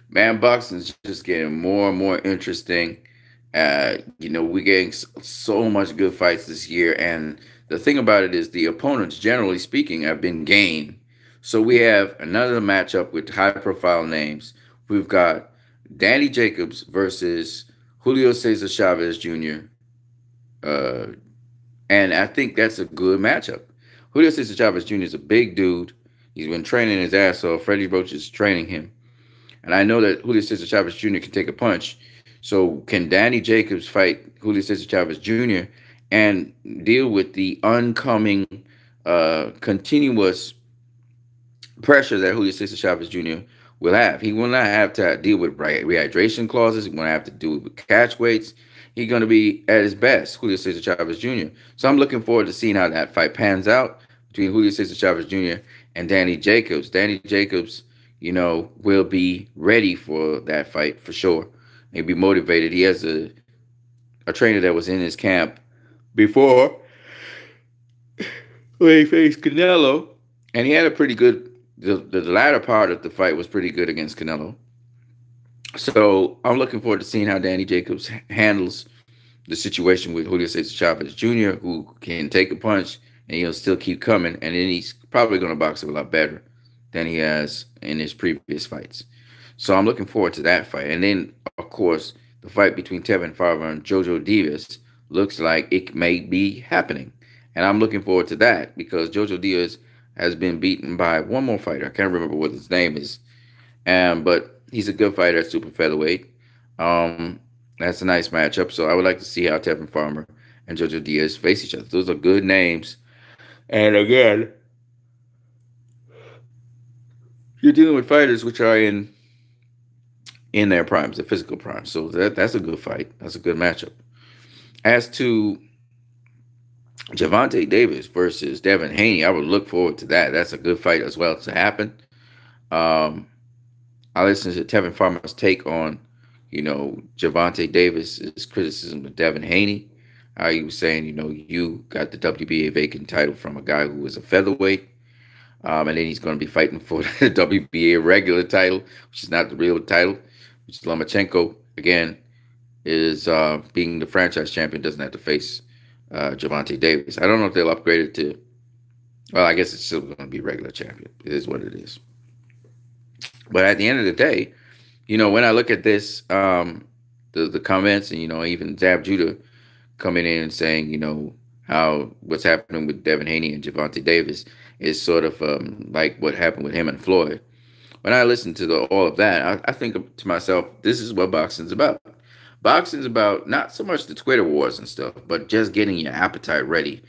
Man, boxing's just getting more and more interesting. We're getting so much good fights this year, and the thing about it is the opponents, generally speaking, have been game. So we have another matchup with high-profile names. We've got Danny Jacobs versus Julio Cesar Chavez Jr. Uh, and I think that's a good matchup. Julio Cesar Chavez Jr. is a big dude. He's been training his ass off. Freddie Roach is training him. And I know that Julio Cesar Chavez Jr. can take a punch. So can Danny Jacobs fight Julio Cesar Chavez Jr. and deal with the oncoming, continuous pressure that Julio Cesar Chavez Jr. will have? He will not have to deal with rehydration clauses. He won't have to deal with catch weights. He's going to be at his best, Julio Cesar Chavez Jr. So I'm looking forward to seeing how that fight pans out between Julio Cesar Chavez Jr. and Danny Jacobs. Danny Jacobs, will be ready for that fight for sure. He'll be motivated. He has a trainer that was in his camp before when he faced Canelo, and he had a pretty good. The latter part of the fight was pretty good against Canelo. So I'm looking forward to seeing how Danny Jacobs handles the situation with Julio Cesar Chavez Jr., who can take a punch and he'll still keep coming, and then he's probably going to box a lot better than he has in his previous fights. So I'm looking forward to that fight. And then, of course, the fight between Tevin Farmer and Jojo Diaz looks like it may be happening. And I'm looking forward to that because Jojo Diaz has been beaten by one more fighter. I can't remember what his name is. But he's a good fighter at super featherweight. Um, that's a nice matchup. So I would like to see how Tevin Farmer and Jojo Diaz face each other. Those are good names. And again, you're dealing with fighters which are in their primes, their physical primes. So that's a good fight. That's a good matchup. As to Javante Davis versus Devin Haney, I would look forward to that. That's a good fight as well to happen. Um, I listened to Tevin Farmer's take on, Javante Davis's criticism of Devin Haney. How he was saying, you got the WBA vacant title from a guy who was a featherweight. And then he's going to be fighting for the WBA regular title, which is not the real title, which is Lomachenko, again, is being the franchise champion, doesn't have to face Javante Davis. I don't know if they'll upgrade it to, well, I guess it's still going to be regular champion. It is what it is. But at the end of the day, when I look at this, the comments and, even Zab Judah coming in and saying, how what's happening with Devin Haney and Javante Davis is sort of like what happened with him and Floyd. When I listen to all of that, I think to myself, this is what boxing's about. Boxing's about not so much the Twitter wars and stuff, but just getting your appetite ready.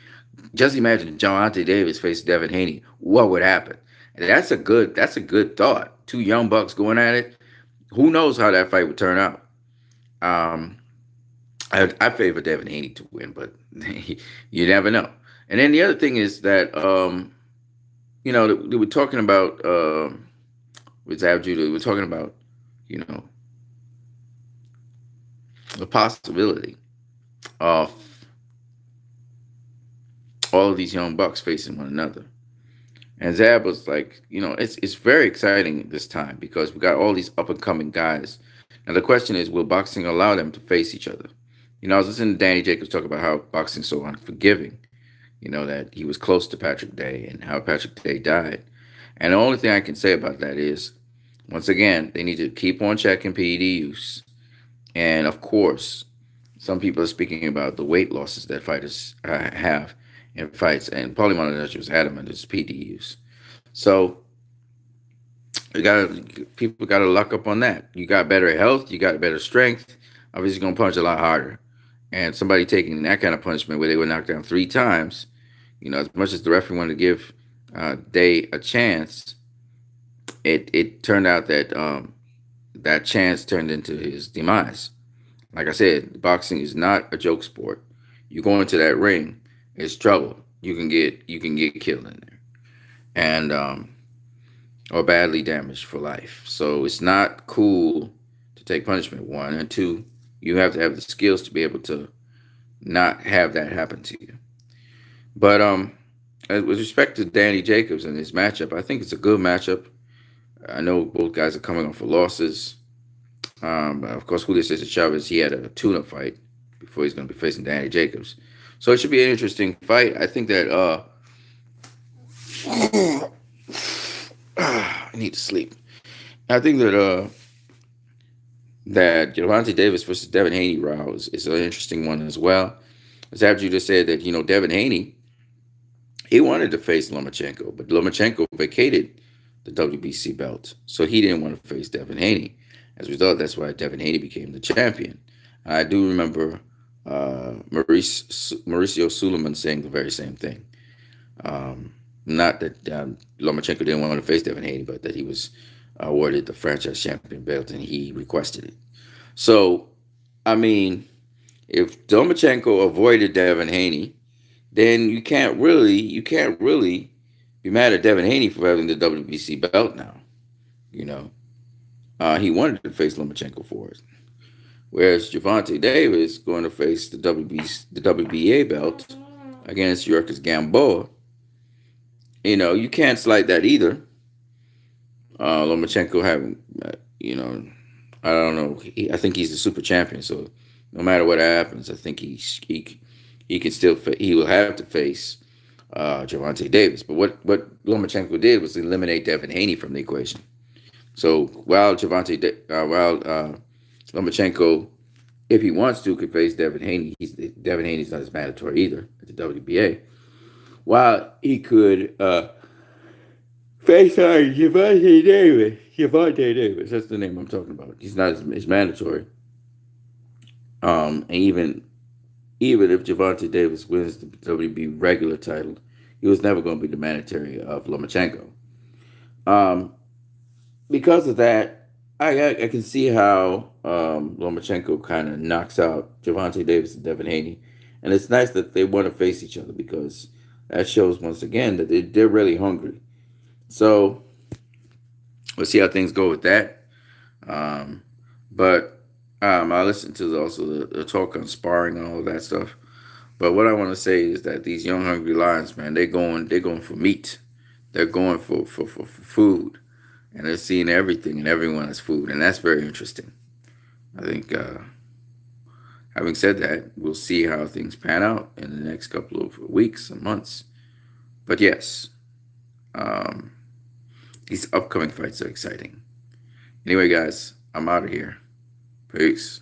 Just imagine Javante Davis faced Devin Haney. What would happen? And that's a good thought. Two young bucks going at it. Who knows how that fight would turn out? Um, I favor Devin Haney to win, but you never know. And then the other thing is that they were talking about with Zab Judah. We were talking about you know the possibility of all of these young bucks facing one another. And Zab was like, it's very exciting this time because we got all these up and coming guys. Now the question is, will boxing allow them to face each other? I was listening to Danny Jacobs talk about how boxing's so unforgiving. That he was close to Patrick Day and how Patrick Day died. And the only thing I can say about that is, once again, they need to keep on checking PED use. And of course, some people are speaking about the weight losses that fighters have in fights. And Paulie Malignaggi was adamant it's PED use. So people gotta lock up on that. You got better health, you got better strength. Obviously, gonna punch a lot harder. And somebody taking that kind of punishment where they were knocked down 3 times, as much as the referee wanted to give Day a chance, it turned out that that chance turned into his demise. Like I said, boxing is not a joke sport. You go into that ring, it's trouble. You can get killed in there, and or badly damaged for life. So it's not cool to take punishment. One and two, you have to have the skills to be able to not have that happen to you. But with respect to Danny Jacobs and his matchup, I think it's a good matchup. I know both guys are coming off of losses. Of course, Julio Cesar Chavez, he had a tune-up fight before he's going to be facing Danny Jacobs. So it should be an interesting fight. I think that I need to sleep. I think that Gervonta Davis versus Devin Haney round is an interesting one as well. As after you just said that Devin Haney, he wanted to face Lomachenko, but Lomachenko vacated the WBC belt, so he didn't want to face Devin Haney. As a result, that's why Devin Haney became the champion. I do remember Mauricio Suleiman saying the very same thing. Not that Lomachenko didn't want to face Devin Haney, but that he was awarded the franchise champion belt and he requested it. So, I mean, if Lomachenko avoided Devin Haney, then you can't really be mad at Devin Haney for having the WBC belt now. You know, he wanted to face Lomachenko for it, whereas Javante Davis going to face the WBA belt against Yurkus Gamboa. You can't slight that either. Lomachenko having, I don't know. I think he's the super champion, so no matter what happens, I think he can still he will have to face Javante Davis. But what Lomachenko did was eliminate Devin Haney from the equation. So while Lomachenko, if he wants to, could face Devin Haney, Devin Haney's not as mandatory either at the WBA. While he could face Javante Davis, that's the name I'm talking about. He's not as mandatory. And even if Javante Davis wins the WB regular title, he was never going to be the mandatory of Lomachenko. Um, because of that, I can see how Lomachenko kind of knocks out Javante Davis and Devin Haney, and it's nice that they want to face each other because that shows once again that they're really hungry. So we'll see how things go with that. But I listened to also the talk on sparring and all of that stuff. But what I want to say is that these young hungry lions, man, they're going for meat. They're going for food, and they're seeing everything and everyone as food, and that's very interesting. I think. Having said that, we'll see how things pan out in the next couple of weeks and months. But yes, um, these upcoming fights are exciting. Anyway, guys, I'm out of here. Peace.